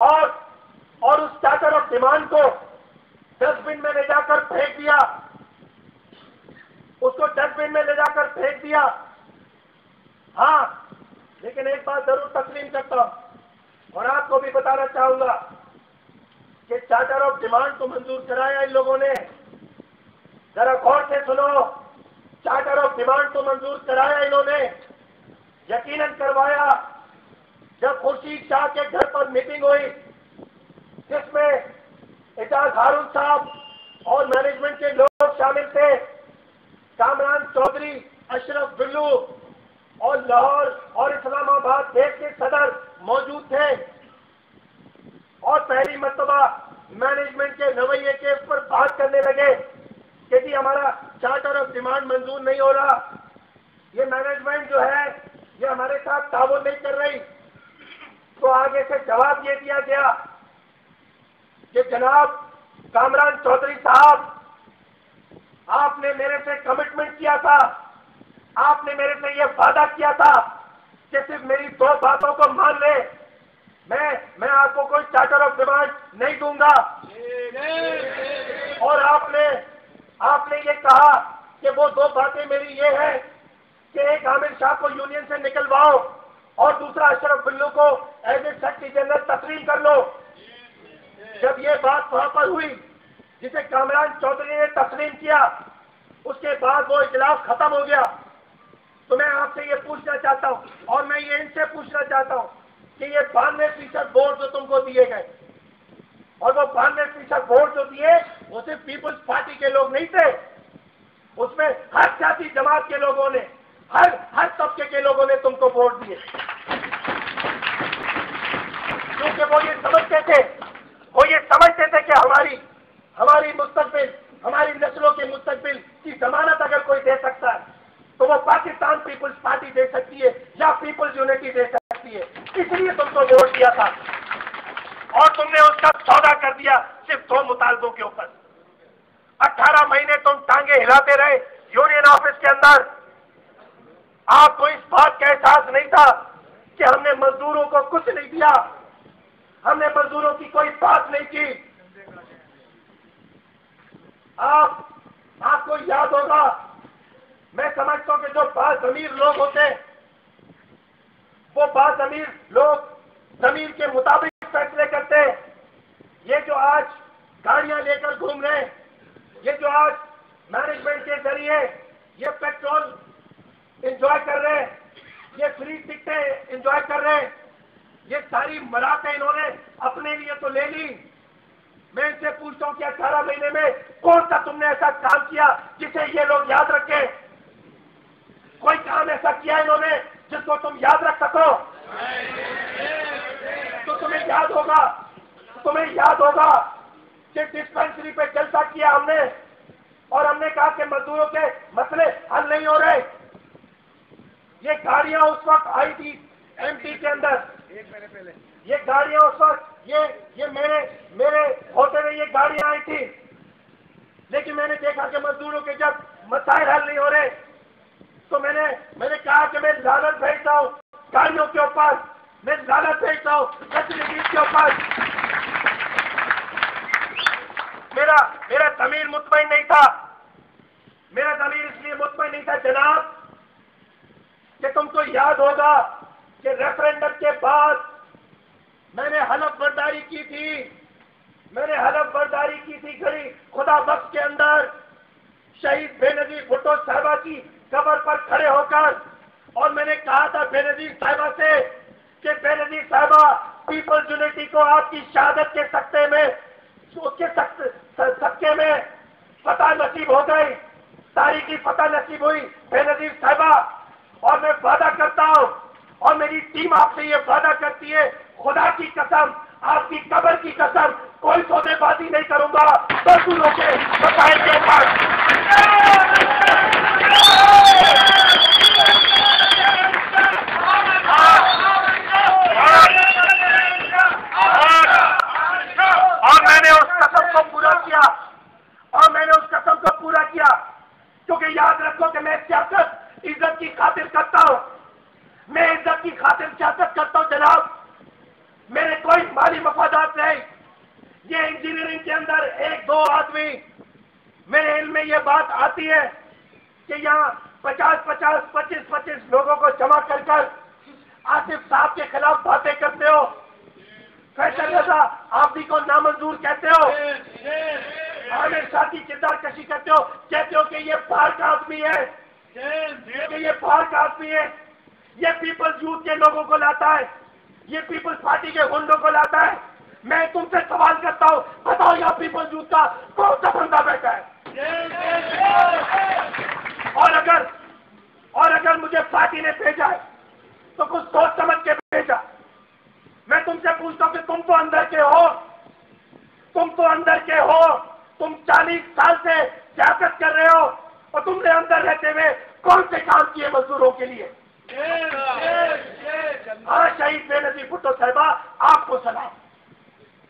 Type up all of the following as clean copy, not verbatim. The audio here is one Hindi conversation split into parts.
और और उस चार्टर ऑफ डिमांड को डस्टबिन में ले जाकर फेंक दिया, उसको डस्टबिन में ले जाकर फेंक दिया। हाँ, लेकिन एक बात जरूर तस्लीम करता हूं और आपको भी बताना चाहूंगा कि चार्टर ऑफ डिमांड तो मंजूर कराया इन लोगों ने। जरा गौर से सुनो, चार्टर ऑफ डिमांड तो मंजूर कराया इन्होंने, यकीनन करवाया। जब खुर्शीद शाह के घर पर मीटिंग हुई जिसमें एजाज हारून साहब और मैनेजमेंट के लोग शामिल थे, कामरान चौधरी, अशरफ बिल्लू और लाहौर और इस्लामाबाद देश के सदर मौजूद थे और पहली मर्तबा मैनेजमेंट के रवैये के ऊपर बात करने लगे कि जी हमारा चार्टर ऑफ डिमांड मंजूर नहीं हो रहा, ये मैनेजमेंट जो है ये हमारे साथ ताउन नहीं कर रही। तो आगे से जवाब ये दिया गया कि जनाब कामरान चौधरी साहब, आपने मेरे से कमिटमेंट किया था, आपने मेरे से ये वादा किया था कि सिर्फ मेरी 2 बातों को मान ले, मैं आपको कोई चार्टर ऑफ डिमांड नहीं दूंगा। और आपने ये कहा कि वो 2 बातें मेरी ये है कि एक आमिर शाह को यूनियन से निकलवाओ और दूसरा अशरफ बिल्लू को एज ए सेक्रेटरी जनरल तस्लीम कर लो। जब ये बात वहां पर हुई जिसे कामरान चौधरी ने तस्लीम किया, उसके बाद वो इजलास खत्म हो गया। तो मैं आपसे ये पूछना चाहता हूं और मैं ये इनसे पूछना चाहता हूं कि ये 92% वोट जो तुमको दिए गए और वो 92% वोट जो दिए वो सिर्फ पीपुल्स पार्टी के लोग नहीं थे, उसमें हर जाति जमात के लोगों ने, हर तबके के लोगों ने तुमको वोट दिए, क्योंकि वो ये समझते थे कि हमारी मुस्तकबिल, हमारी नस्लों के मुस्तकबिल की जमानत अगर कोई दे सकता है तो वो पाकिस्तान पीपुल्स पार्टी दे सकती है या पीपुल्स यूनिटी दे सकती है। इसलिए तुमको वोट दिया था और तुमने उसका सौदा कर दिया सिर्फ 2 मुतालबों के ऊपर। 18 महीने तुम टांगे हिलाते रहे यूनियन ऑफिस के अंदर। आपको इस बात का एहसास नहीं था कि हमने मजदूरों को कुछ नहीं दिया, हमने मजदूरों की कोई बात नहीं की। आपको याद होगा, मैं समझता हूं कि जो बाज़मीर लोग होते हैं वो बाज़मीर लोग जमीन के मुताबिक फैसले करते हैं। ये जो आज गाड़ियां लेकर घूम रहे हैं, ये जो आज मैनेजमेंट के जरिए ये पेट्रोल एंजॉय कर रहे हैं, ये फ्री टिकटें एंजॉय कर रहे हैं, ये सारी मराहतें इन्होंने अपने लिए तो ले ली। मैं इनसे पूछता हूं कि 18 महीने में कौन सा तुमने ऐसा काम किया जिसे ये लोग याद रखें? कोई काम ऐसा किया इन्होंने जिसको तुम याद रख सको? तो तुम्हें याद होगा कि डिस्पेंसरी पे जलसा किया हमने और हमने कहा कि मजदूरों के मसले हल नहीं हो रहे। ये गाड़ियां उस वक्त आई थी एमपी के अंदर, 1 महीने पहले ये गाड़ियां उस वक्त ये मेरे होते हुए ये गाड़ियां आई थी, लेकिन मैंने देखा कि मजदूरों के जब मसाइल हल नहीं हो रहे तो मैंने कहा कि मैं लानत भेजता हूं गाड़ियों के ऊपर, मैं लानत भेजता हूं फैसिलिटीज के ऊपर। मेरा ज़मीर मुतमईन नहीं था, मेरा ज़मीर इसलिए मुतमईन नहीं था जनाब कि तुमको याद होगा कि रेफरेंडम के बाद मैंने हलफ बर्दारी की थी घड़ी खुदा बख्श के अंदर शहीद बेनजीर भुट्टो साहिबा की कब्र पर खड़े होकर, और मैंने कहा था बेनजीर साहिबा से कि बेनजीर साहिबा पीपल्स यूनिटी को आपकी शहादत के सत्ते में फतह नसीब हो गई, तारीखी फतह नसीब हुई बेनजीर साहिबा। और मैं वादा करता हूं और मेरी टीम आपसे ये वादा करती है, खुदा की कसम, आपकी कब्र की कसम, कोई सौदेबाजी नहीं करूंगा मजदूरों के मसाइल के ऊपर। और मैंने उस कसम को पूरा किया, क्योंकि याद रखो कि मैं सियासत इज्जत की खातिर करता हूं, मैं इज्जत की खातिर सियासत करता हूं जनाब। मेरे कोई माली मफाद बात नहीं, ये इंजीनियरिंग के अंदर एक दो आदमी, मेरे इल्म में ये बात आती है कि यहाँ 50-50, 25-25 लोगों को जमा कर कर आसिफ साहब के खिलाफ बातें करते हो, फैसल रजा आप भी को नामंजूर कहते हो, आमिर शाह की किरदार कशी करते हो, कहते हो कि ये बाहर का आदमी है, कि ये बाहर का आदमी है, ये पीपल्स यूथ के लोगों को लाता है, ये पीपल्स पार्टी के गुंडों को लाता है। मैं तुमसे सवाल करता हूं, बताओ यहाँ पीपल्स यूथ का कौन सा बंदा बैठा है? और अगर मुझे पार्टी ने भेजा है तो कुछ सोच समझ के भेजा। मैं तुमसे पूछता हूं कि तुम तो अंदर के हो, तुम 40 साल से सियासत कर रहे हो और तुमने अंदर रहते हुए कौन से काम किए मजदूरों के लिए? हाँ शहीद बेनजीर भुट्टो साहिबा आपको सलाम,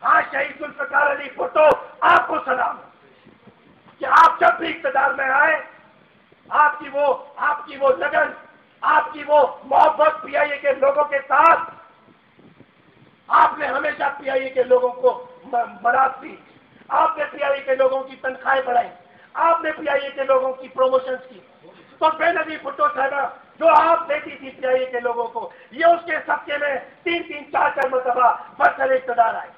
हाँ शहीद जुल्फिकार अली भुट्टो आपको सलाम कि आप जब भी इक़्तिदार में आए आपकी वो लगन, आपकी वो मोहब्बत पीआईए के लोगों के साथ, आपने हमेशा पीआईए के लोगों को मदद दी, आपने पीआईए के लोगों की तनख्वाहें बढ़ाई, आपने पीआईए के लोगों की प्रमोशंस की। तो बेनजीर भुट्टो साहिबा जो आप देती थी पीआईए के लोगों को, ये उसके सबके में 3-3, 4-4 मरतबा बरसर इक़्तिदार आए।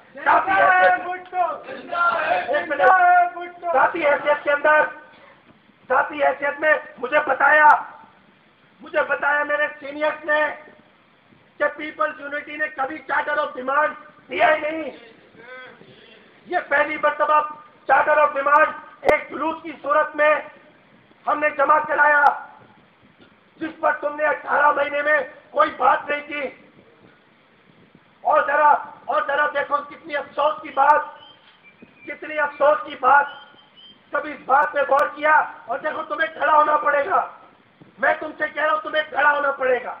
साथी हैसियत में मुझे बताया मेरे सीनियर्स ने कि पीपल्स यूनिटी ने कभी चार्टर ऑफ डिमांड दिया ही नहीं। ये पहली मरतबा चार्टर ऑफ डिमांड एक जुलूस की सूरत में हमने जमा कराया, जिस पर तुमने 18 महीने में कोई बात नहीं की। और जरा देखो कितनी अफसोस की बात, कभी इस बात पे गौर किया? और देखो तुम्हें खड़ा होना पड़ेगा, मैं तुमसे कह रहा हूं तुम्हें खड़ा होना पड़ेगा,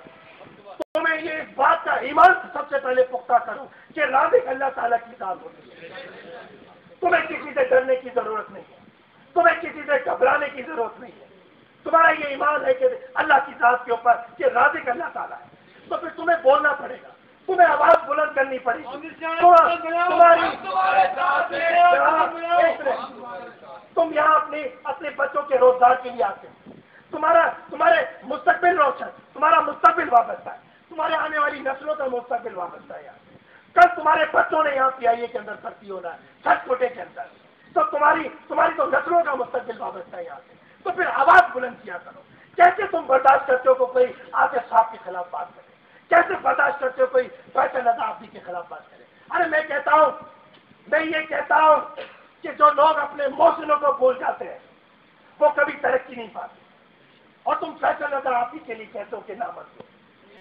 तुम्हें ये इस बात का ईमान सबसे पहले पुख्ता करो कि राज़िक अल्लाह ताला की इताअत होती है। तुम्हें किसी से डरने की जरूरत नहीं है, तुम्हें किसी से घबराने की जरूरत नहीं है। तुम्हारा ये ईमान है कि अल्लाह की जात के ऊपर कि राज़िक अल्लाह ताला है, तो फिर तुम्हें बोलना पड़ेगा, तुम्हें आवाज बुलंद करनी पड़ेगी। तुम यहाँ अपने बच्चों के रोजगार के लिए आते हो, तुम्हारे मुस्तकबिल रोशन, तुम्हारा मुस्तकबिल वाबस्ता है, तुम्हारे आने वाली नस्लों का मुस्तकबिल वाबस्ता है। कल तुम्हारे बच्चों ने यहाँ पीआईए के अंदर भर्ती होना है, छठपुटे के अंदर, तो तुम्हारी तो नस्लों का मुस्तकबिल वाबस्ता है यहाँ से। तो फिर आवाज बुलंद किया करो। कैसे तुम बर्दाश्त करते हो कोई आसिफ साहब के खिलाफ बात करे? कैसे बर्दाश्त करते हो कोई फैसल रजा आपदी के खिलाफ बात करे? अरे मैं ये कहता हूं कि जो लोग अपने मोहसिनों को भूल जाते हैं वो कभी तरक्की नहीं पाते, और तुम फैसल रजा आपदी के लिए कहते हो कि नामर्द हो।